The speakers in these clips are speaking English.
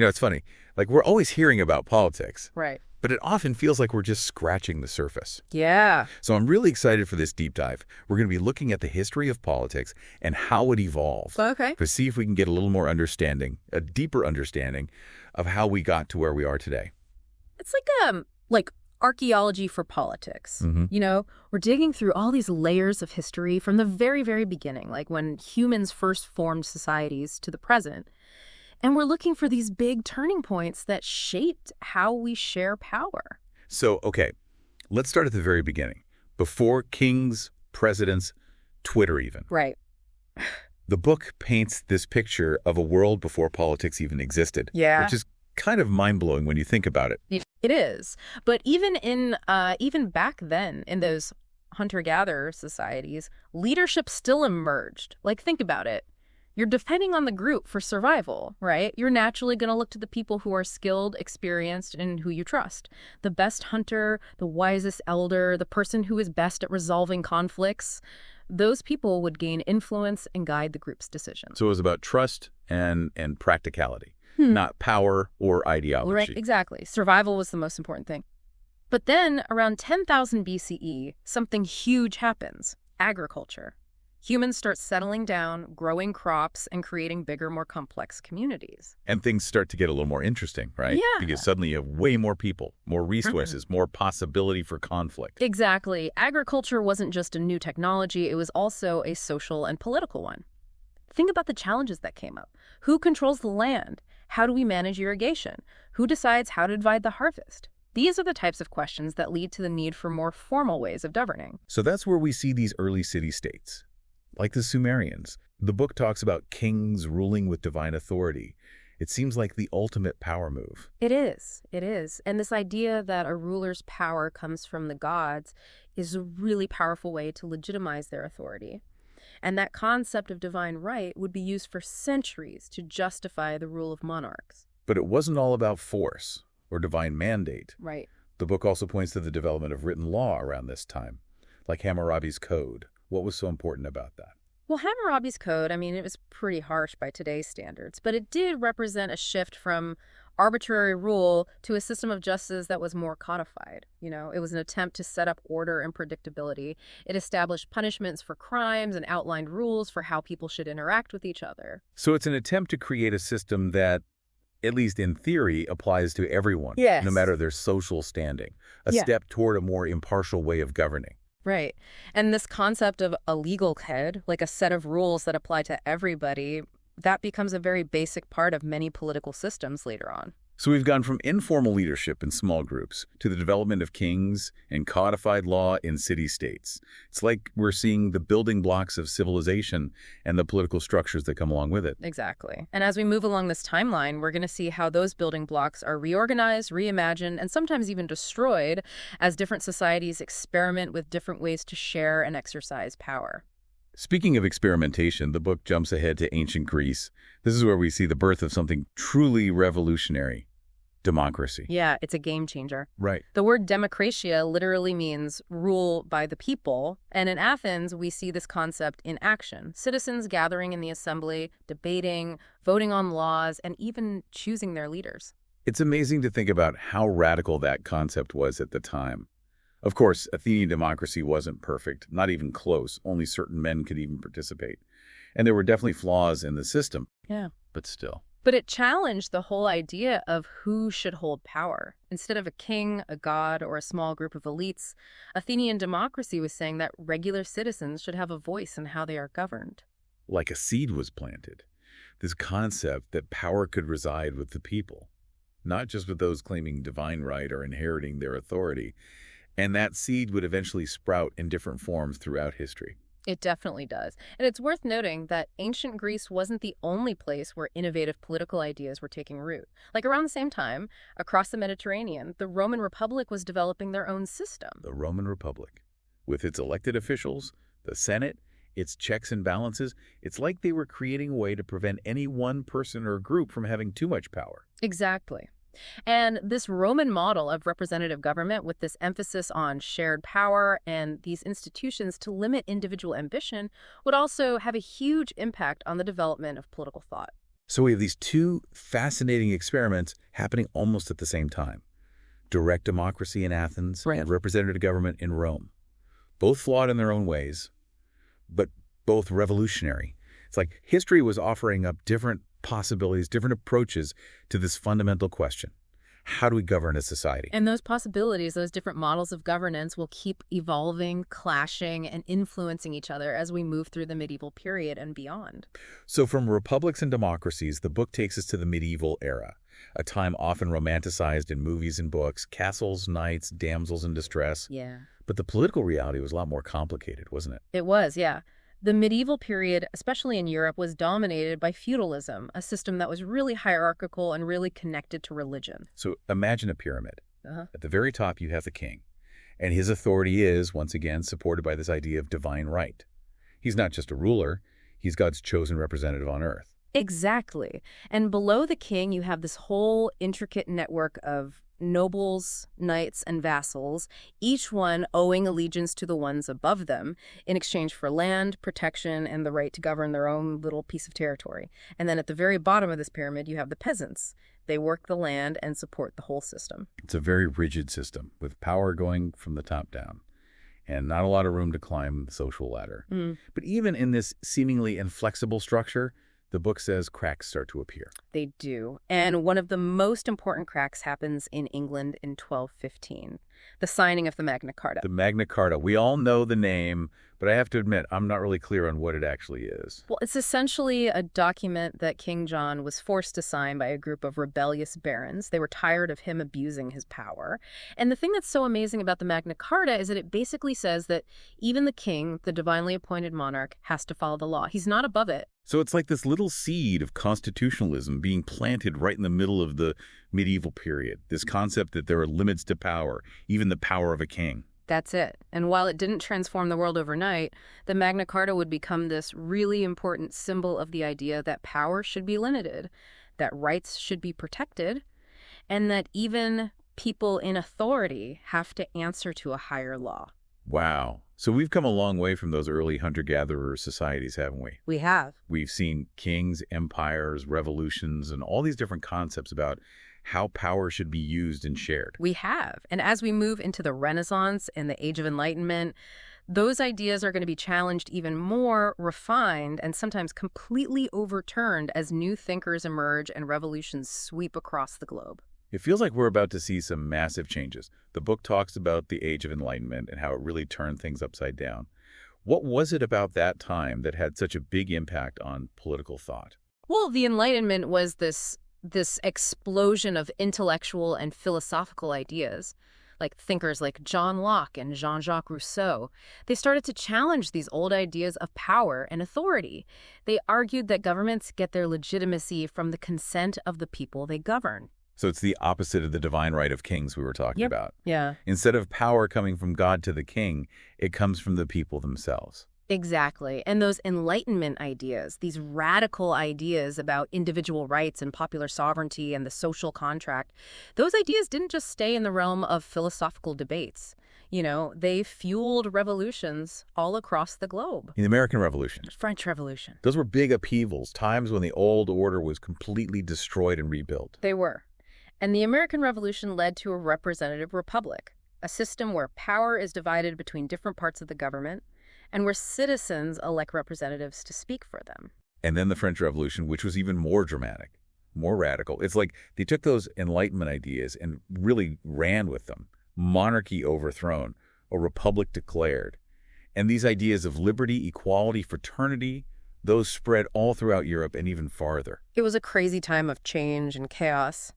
It's funny. Like, we're always hearing about politics, Right. but it often feels like we're just scratching the surface. Yeah. So I'm really excited for this deep dive. We're going to be looking at the history of politics and how it evolved. Okay. To see if we can get a little more understanding, a deeper understanding of how we got to where we are today. It's like archaeology for politics. Mm-hmm. We're digging through all these layers of history from the very, very beginning, like when humans first formed societies to the present. And we're looking for these big turning points that shaped how we share power. So, okay, let's start at the very beginning. Before kings, presidents, Twitter even. Right. The book paints this picture of a world before politics even existed. Yeah. Which is kind of mind-blowing when you think about it. It is. But even back then, in those hunter-gatherer societies, leadership still emerged. Like, think about it. You're depending on the group for survival, right? You're naturally going to look to the people who are skilled, experienced, and who you trust. The best hunter, the wisest elder, the person who is best at resolving conflicts, those people would gain influence and guide the group's decisions. So it was about trust and practicality, not power or ideology. Right, exactly. Survival was the most important thing. But then, around 10,000 BCE, something huge happens. Agriculture. Humans start settling down, growing crops, and creating bigger, more complex communities. And things start to get a little more interesting, right? Yeah. Because suddenly you have way more people, more resources, more possibility for conflict. Exactly. Agriculture wasn't just a new technology, it was also a social and political one. Think about the challenges that came up. Who controls the land? How do we manage irrigation? Who decides how to divide the harvest? These are the types of questions that lead to the need for more formal ways of governing. So that's where we see these early city-states. Like the Sumerians, the book talks about kings ruling with divine authority. It seems like the ultimate power move. It is. It is. And this idea that a ruler's power comes from the gods is a really powerful way to legitimize their authority. And that concept of divine right would be used for centuries to justify the rule of monarchs. But it wasn't all about force or divine mandate. Right. The book also points to the development of written law around this time, like Hammurabi's Code. What was so important about that? Well, Hammurabi's Code, it was pretty harsh by today's standards, but it did represent a shift from arbitrary rule to a system of justice that was more codified. It was an attempt to set up order and predictability. It established punishments for crimes and outlined rules for how people should interact with each other. So it's an attempt to create a system that, at least in theory, applies to everyone, Yes. no matter their social standing. A step toward a more impartial way of governing. Right. And this concept of a legal code, like a set of rules that apply to everybody, that becomes a very basic part of many political systems later on. So we've gone from informal leadership in small groups to the development of kings and codified law in city-states. It's like we're seeing the building blocks of civilization and the political structures that come along with it. Exactly. And as we move along this timeline, we're going to see how those building blocks are reorganized, reimagined, and sometimes even destroyed as different societies experiment with different ways to share and exercise power. Speaking of experimentation, the book jumps ahead to ancient Greece. This is where we see the birth of something truly revolutionary: democracy. Yeah, it's a game changer. Right. The word demokratia literally means rule by the people. And in Athens, we see this concept in action. Citizens gathering in the assembly, debating, voting on laws, and even choosing their leaders. It's amazing to think about how radical that concept was at the time. Of course, Athenian democracy wasn't perfect, not even close. Only certain men could even participate. And there were definitely flaws in the system. Yeah. But still. But it challenged the whole idea of who should hold power. Instead of a king, a god, or a small group of elites, Athenian democracy was saying that regular citizens should have a voice in how they are governed. Like a seed was planted. This concept that power could reside with the people, not just with those claiming divine right or inheriting their authority. And that seed would eventually sprout in different forms throughout history. It definitely does. And it's worth noting that ancient Greece wasn't the only place where innovative political ideas were taking root. Like around the same time, across the Mediterranean, the Roman Republic was developing their own system. The Roman Republic, with its elected officials, the Senate, its checks and balances, it's like they were creating a way to prevent any one person or group from having too much power. Exactly. And this Roman model of representative government, with this emphasis on shared power and these institutions to limit individual ambition, would also have a huge impact on the development of political thought. So we have these two fascinating experiments happening almost at the same time. Direct democracy in Athens and representative government in Rome. Both flawed in their own ways, but both revolutionary. It's like history was offering up different possibilities, different approaches to this fundamental question. How do we govern a society? And those possibilities, those different models of governance will keep evolving, clashing, and influencing each other as we move through the medieval period and beyond. So from republics and democracies, the book takes us to the medieval era, a time often romanticized in movies and books, castles, knights, damsels in distress. Yeah. But the political reality was a lot more complicated, wasn't it? It was, yeah. The medieval period, especially in Europe, was dominated by feudalism, a system that was really hierarchical and really connected to religion. So imagine a pyramid. At the very top, you have the king. And his authority is, once again, supported by this idea of divine right. He's not just a ruler, he's God's chosen representative on earth. Exactly. And below the king, you have this whole intricate network of nobles, knights, and vassals, each one owing allegiance to the ones above them in exchange for land, protection, and the right to govern their own little piece of territory. And then at the very bottom of this pyramid, you have the peasants. They work the land and support the whole system. It's a very rigid system, with power going from the top down, and not a lot of room to climb the social ladder. But even in this seemingly inflexible structure, the book says cracks start to appear. They do. And one of the most important cracks happens in England in 1215, the signing of the Magna Carta. The Magna Carta. We all know the name, but I have to admit, I'm not really clear on what it actually is. Well, it's essentially a document that King John was forced to sign by a group of rebellious barons. They were tired of him abusing his power. And the thing that's so amazing about the Magna Carta is that it basically says that even the king, the divinely appointed monarch, has to follow the law. He's not above it. So it's like this little seed of constitutionalism being planted right in the middle of the medieval period, this concept that there are limits to power, even the power of a king. That's it. And while it didn't transform the world overnight, the Magna Carta would become this really important symbol of the idea that power should be limited, that rights should be protected, and that even people in authority have to answer to a higher law. Wow. So we've come a long way from those early hunter-gatherer societies, haven't we? We have. We've seen kings, empires, revolutions, and all these different concepts about how power should be used and shared. We have. And as we move into the Renaissance and the Age of Enlightenment, those ideas are going to be challenged even more, refined, and sometimes completely overturned as new thinkers emerge and revolutions sweep across the globe. It feels like we're about to see some massive changes. The book talks about the Age of Enlightenment and how it really turned things upside down. What was it about that time that had such a big impact on political thought? Well, the Enlightenment was this explosion of intellectual and philosophical ideas, like thinkers like John Locke and Jean-Jacques Rousseau. They started to challenge these old ideas of power and authority. They argued that governments get their legitimacy from the consent of the people they govern. So it's the opposite of the divine right of kings we were talking about. Yeah. Instead of power coming from God to the king, it comes from the people themselves. Exactly. And those Enlightenment ideas, these radical ideas about individual rights and popular sovereignty and the social contract, those ideas didn't just stay in the realm of philosophical debates. You know, they fueled revolutions all across the globe. In the American Revolution. French Revolution. Those were big upheavals, times when the old order was completely destroyed and rebuilt. They were. And the American Revolution led to a representative republic, a system where power is divided between different parts of the government and where citizens elect representatives to speak for them. And then the French Revolution, which was even more dramatic, more radical. It's like they took those Enlightenment ideas and really ran with them. Monarchy overthrown, a republic declared. And these ideas of liberty, equality, fraternity, those spread all throughout Europe and even farther. It was a crazy time of change and chaos.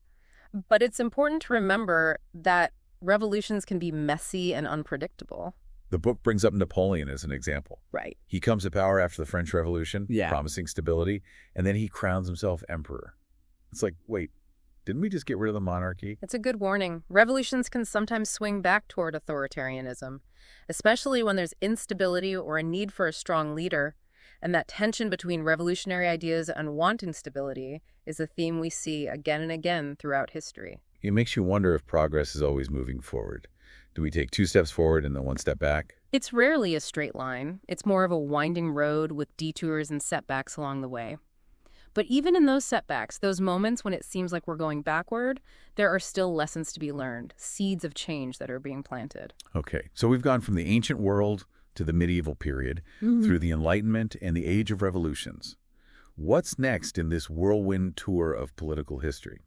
But it's important to remember that revolutions can be messy and unpredictable. The book brings up Napoleon as an example. Right. He comes to power after the French Revolution, promising stability, and then he crowns himself emperor. It's like, wait, didn't we just get rid of the monarchy? It's a good warning. Revolutions can sometimes swing back toward authoritarianism, especially when there's instability or a need for a strong leader. And that tension between revolutionary ideas and wanting stability is a theme we see again and again throughout history. It makes you wonder if progress is always moving forward. Do we take 2 steps forward and then 1 step back? It's rarely a straight line. It's more of a winding road with detours and setbacks along the way. But even in those setbacks, those moments when it seems like we're going backward, there are still lessons to be learned, seeds of change that are being planted. Okay, so we've gone from the ancient world to the medieval period, through the Enlightenment and the Age of Revolutions. What's next in this whirlwind tour of political history?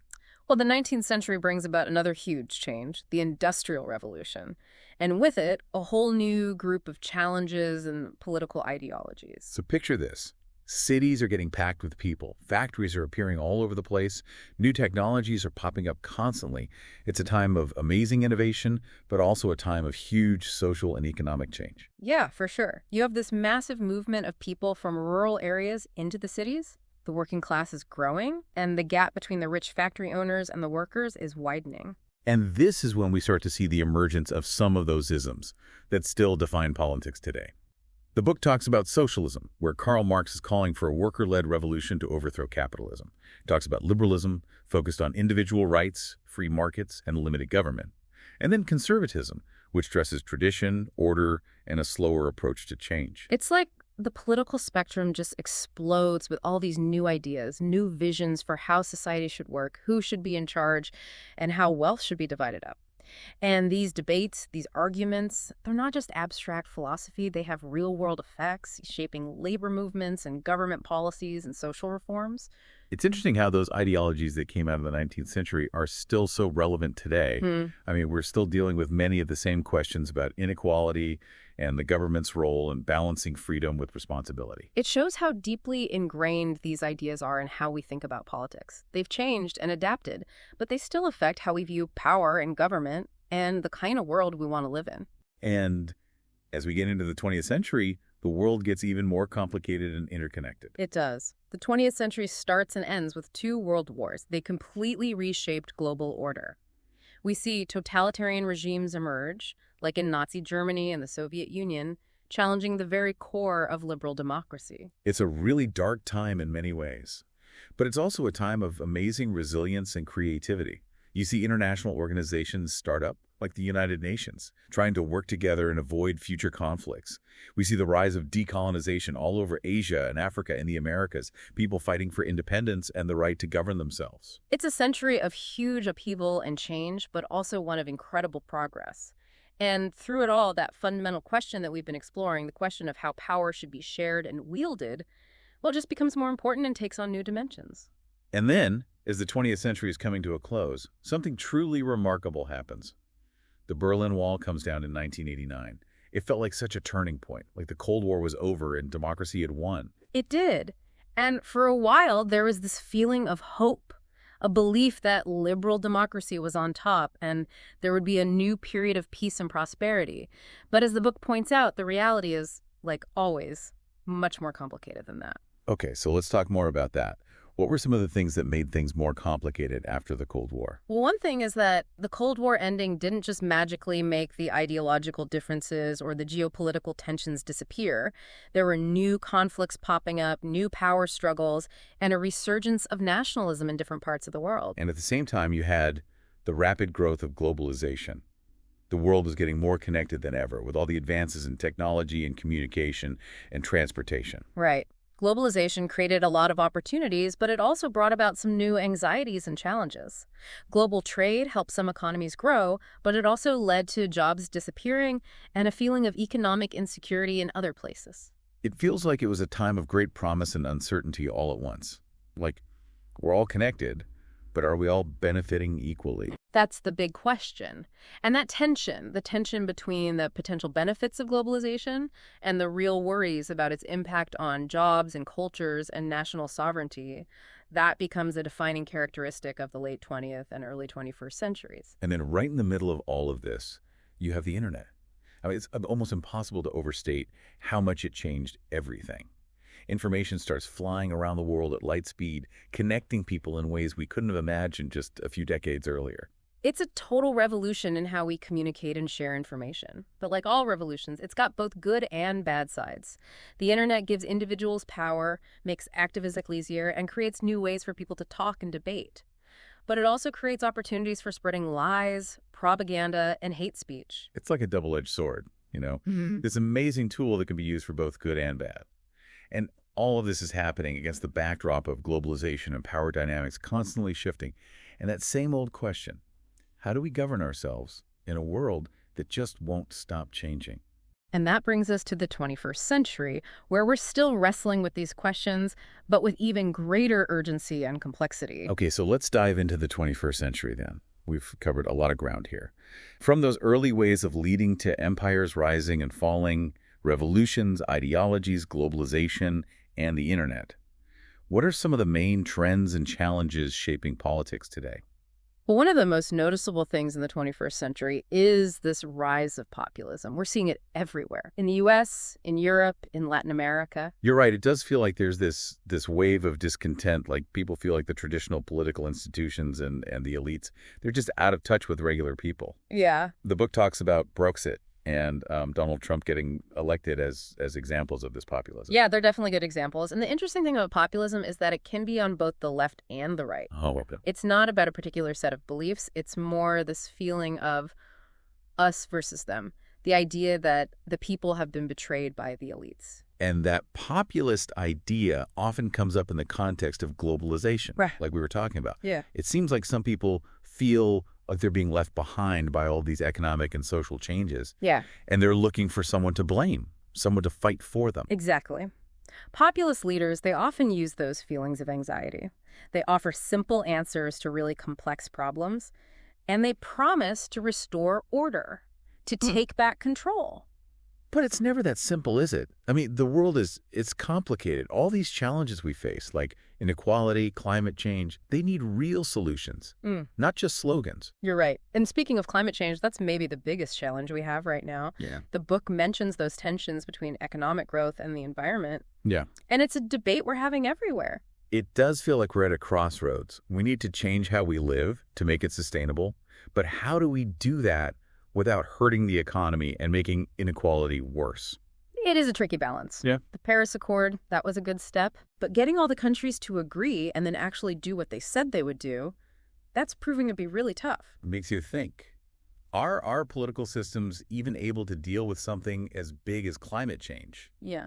Well, the 19th century brings about another huge change, the Industrial Revolution, and with it, a whole new group of challenges and political ideologies. So picture this. Cities are getting packed with people. Factories are appearing all over the place. New technologies are popping up constantly. It's a time of amazing innovation, but also a time of huge social and economic change. Yeah, for sure. You have this massive movement of people from rural areas into the cities. The working class is growing, and the gap between the rich factory owners and the workers is widening. And this is when we start to see the emergence of some of those isms that still define politics today. The book talks about socialism, where Karl Marx is calling for a worker-led revolution to overthrow capitalism. It talks about liberalism, focused on individual rights, free markets, and limited government. And then conservatism, which stresses tradition, order, and a slower approach to change. It's like the political spectrum just explodes with all these new ideas, new visions for how society should work, who should be in charge, and how wealth should be divided up. And these debates, these arguments, they're not just abstract philosophy. They have real-world effects, shaping labor movements and government policies and social reforms. It's interesting how those ideologies that came out of the 19th century are still so relevant today. I mean, we're still dealing with many of the same questions about inequality and the government's role in balancing freedom with responsibility. It shows how deeply ingrained these ideas are in how we think about politics. They've changed and adapted, but they still affect how we view power and government and the kind of world we want to live in. And as we get into the 20th century, the world gets even more complicated and interconnected. It does. The 20th century starts and ends with 2 world wars. They completely reshaped global order. We see totalitarian regimes emerge, like in Nazi Germany and the Soviet Union, challenging the very core of liberal democracy. It's a really dark time in many ways, but it's also a time of amazing resilience and creativity. You see international organizations start up, like the United Nations, trying to work together and avoid future conflicts. We see the rise of decolonization all over Asia and Africa and the Americas, people fighting for independence and the right to govern themselves. It's a century of huge upheaval and change, but also one of incredible progress. And through it all, that fundamental question that we've been exploring, the question of how power should be shared and wielded, well, just becomes more important and takes on new dimensions. And then, as the 20th century is coming to a close, something truly remarkable happens. The Berlin Wall comes down in 1989. It felt like such a turning point, like the Cold War was over and democracy had won. It did. And for a while, there was this feeling of hope, a belief that liberal democracy was on top and there would be a new period of peace and prosperity. But as the book points out, the reality is, like always, much more complicated than that. Okay, so let's talk more about that. What were some of the things that made things more complicated after the Cold War? Well, one thing is that the Cold War ending didn't just magically make the ideological differences or the geopolitical tensions disappear. There were new conflicts popping up, new power struggles, and a resurgence of nationalism in different parts of the world. And at the same time, you had the rapid growth of globalization. The world was getting more connected than ever with all the advances in technology and communication and transportation. Right. Globalization created a lot of opportunities, but it also brought about some new anxieties and challenges. Global trade helped some economies grow, but it also led to jobs disappearing and a feeling of economic insecurity in other places. It feels like it was a time of great promise and uncertainty all at once. Like, we're all connected, but are we all benefiting equally? That's the big question. And that tension, the tension between the potential benefits of globalization and the real worries about its impact on jobs and cultures and national sovereignty, that becomes a defining characteristic of the late 20th and early 21st centuries. And then right in the middle of all of this, you have the internet. I mean, it's almost impossible to overstate how much it changed everything. Information starts flying around the world at light speed, connecting people in ways we couldn't have imagined just a few decades earlier. It's a total revolution in how we communicate and share information. But like all revolutions, it's got both good and bad sides. The internet gives individuals power, makes activism easier, and creates new ways for people to talk and debate. But it also creates opportunities for spreading lies, propaganda, and hate speech. It's like a double-edged sword, you know? This amazing tool that can be used for both good and bad. And All of this is happening against the backdrop of globalization and power dynamics constantly shifting. And that same old question, how do we govern ourselves in a world that just won't stop changing? And that brings us to the 21st century, where we're still wrestling with these questions, but with even greater urgency and complexity. Okay, so let's dive into the 21st century then. We've covered a lot of ground here. From those early ways of leading to empires rising and falling, revolutions, ideologies, globalization, and the internet, what are some of the main trends and challenges shaping politics today? Well, one of the most noticeable things in the 21st century is this rise of populism. We're seeing it everywhere. In the U.S., in Europe, in Latin America. You're right. It does feel like there's this wave of discontent, like people feel like the traditional political institutions and the elites, they're just out of touch with regular people. Yeah. The book talks about Brexit and Donald Trump getting elected as examples of this populism. Yeah, they're definitely good examples. And the interesting thing about populism is that it can be on both the left and the right. Oh, okay. It's not about a particular set of beliefs. It's more this feeling of us versus them. The idea that the people have been betrayed by the elites. And that populist idea often comes up in the context of globalization, Right. like we were talking about. Yeah. It seems like some people feel like they're being left behind by all these economic and social changes. Yeah. And they're looking for someone to blame, someone to fight for them. Exactly. Populist leaders, they often use those feelings of anxiety. They offer simple answers to really complex problems, and they promise to restore order, to take back control. But it's never that simple, is it? I mean, the world it's complicated. All these challenges we face, like inequality, climate change, they need real solutions, not just slogans. You're right. And speaking of climate change, that's maybe the biggest challenge we have right now. Yeah. The book mentions those tensions between economic growth and the environment. Yeah. And it's a debate we're having everywhere. It does feel like we're at a crossroads. We need to change how we live to make it sustainable. But how do we do that without hurting the economy and making inequality worse? It is a tricky balance. Yeah. The Paris Accord, that was a good step. But getting all the countries to agree and then actually do what they said they would do, that's proving to be really tough. It makes you think. Are our political systems even able to deal with something as big as climate change? Yeah.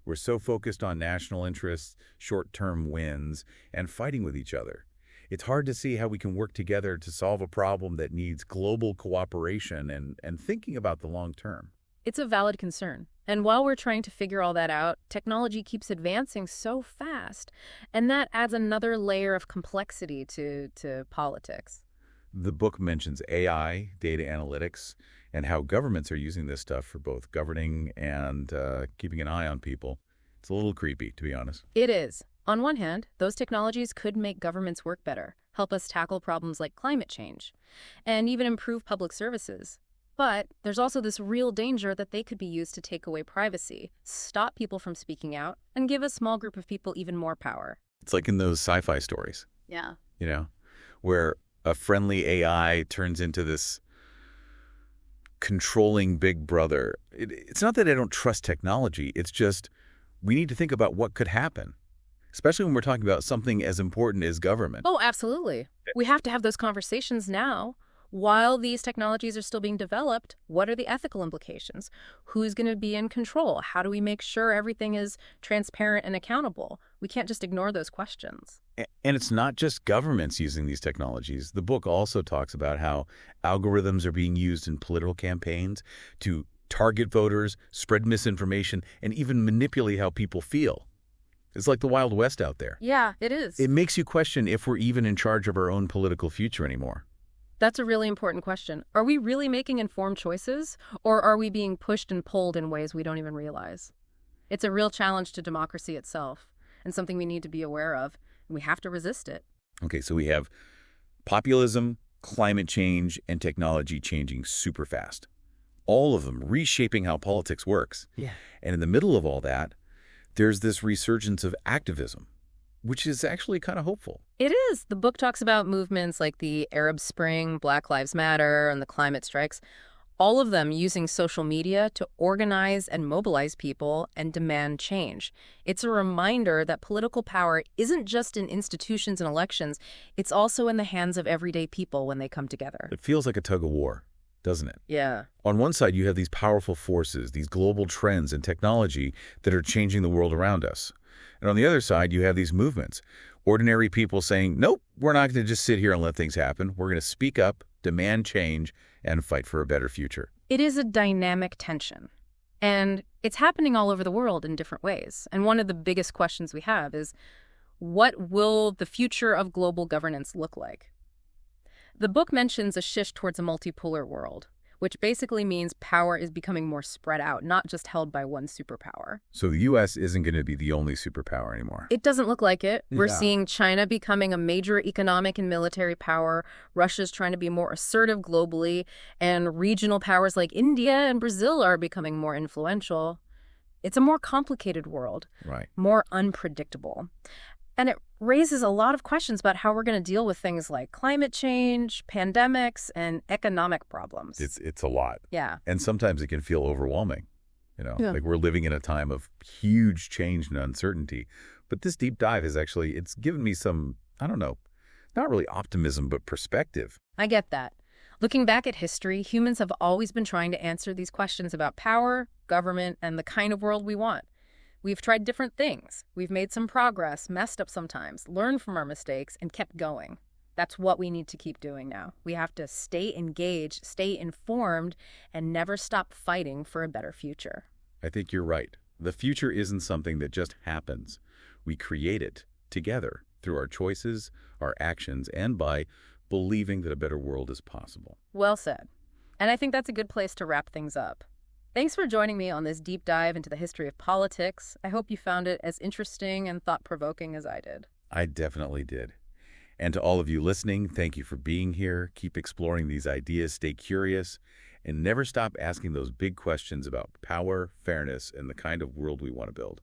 We're so focused on national interests, short-term wins, and fighting with each other. It's hard to see how we can work together to solve a problem that needs global cooperation and thinking about the long term. It's a valid concern. And while we're trying to figure all that out, technology keeps advancing so fast. And that adds another layer of complexity to politics. The book mentions AI, data analytics, and how governments are using this stuff for both governing and keeping an eye on people. It's a little creepy, to be honest. It is. On one hand, those technologies could make governments work better, help us tackle problems like climate change, and even improve public services. But there's also this real danger that they could be used to take away privacy, stop people from speaking out, and give a small group of people even more power. It's like in those sci-fi stories, Yeah. Where a friendly AI turns into this controlling big brother. It's not that I don't trust technology. It's just we need to think about what could happen, especially when we're talking about something as important as government. Oh, absolutely. We have to have those conversations now. While these technologies are still being developed, what are the ethical implications? Who's going to be in control? How do we make sure everything is transparent and accountable? We can't just ignore those questions. And it's not just governments using these technologies. The book also talks about how algorithms are being used in political campaigns to target voters, spread misinformation, and even manipulate how people feel. It's like the Wild West out there. Yeah, it is. It makes you question if we're even in charge of our own political future anymore. That's a really important question. Are we really making informed choices, or are we being pushed and pulled in ways we don't even realize? It's a real challenge to democracy itself, and something we need to be aware of, and we have to resist it. Okay, so we have populism, climate change, and technology changing super fast. All of them reshaping how politics works. Yeah. And in the middle of all that, there's this resurgence of activism, which is actually kind of hopeful. It is. The book talks about movements like the Arab Spring, Black Lives Matter, and the climate strikes, all of them using social media to organize and mobilize people and demand change. It's a reminder that political power isn't just in institutions and elections, it's also in the hands of everyday people when they come together. It feels like a tug of war. doesn't it? Yeah. On one side, you have these powerful forces, these global trends and technology that are changing the world around us. And on the other side, you have these movements. Ordinary people saying, nope, we're not going to just sit here and let things happen. We're going to speak up, demand change, and fight for a better future. It is a dynamic tension. And it's happening all over the world in different ways. And one of the biggest questions we have is, what will the future of global governance look like? The book mentions a shift towards a multipolar world, which basically means power is becoming more spread out, not just held by one superpower. So the U.S. isn't going to be the only superpower anymore. It doesn't look like it. We're Yeah. seeing China becoming a major economic and military power. Russia's trying to be more assertive globally, and regional powers like India and Brazil are becoming more influential. It's a more complicated world, Right. more unpredictable. And it raises a lot of questions about how we're going to deal with things like climate change, pandemics, and economic problems. It's a lot. Yeah. And sometimes it can feel overwhelming. Yeah. Like we're living in a time of huge change and uncertainty. But this deep dive it's given me some, I don't know, not really optimism, but perspective. I get that. Looking back at history, humans have always been trying to answer these questions about power, government, and the kind of world we want. We've tried different things. We've made some progress, messed up sometimes, learned from our mistakes, and kept going. That's what we need to keep doing now. We have to stay engaged, stay informed, and never stop fighting for a better future. I think you're right. The future isn't something that just happens. We create it together through our choices, our actions, and by believing that a better world is possible. Well said. And I think that's a good place to wrap things up. Thanks for joining me on this deep dive into the history of politics. I hope you found it as interesting and thought-provoking as I did. I definitely did. And to all of you listening, thank you for being here. Keep exploring these ideas, stay curious, and never stop asking those big questions about power, fairness, and the kind of world we want to build.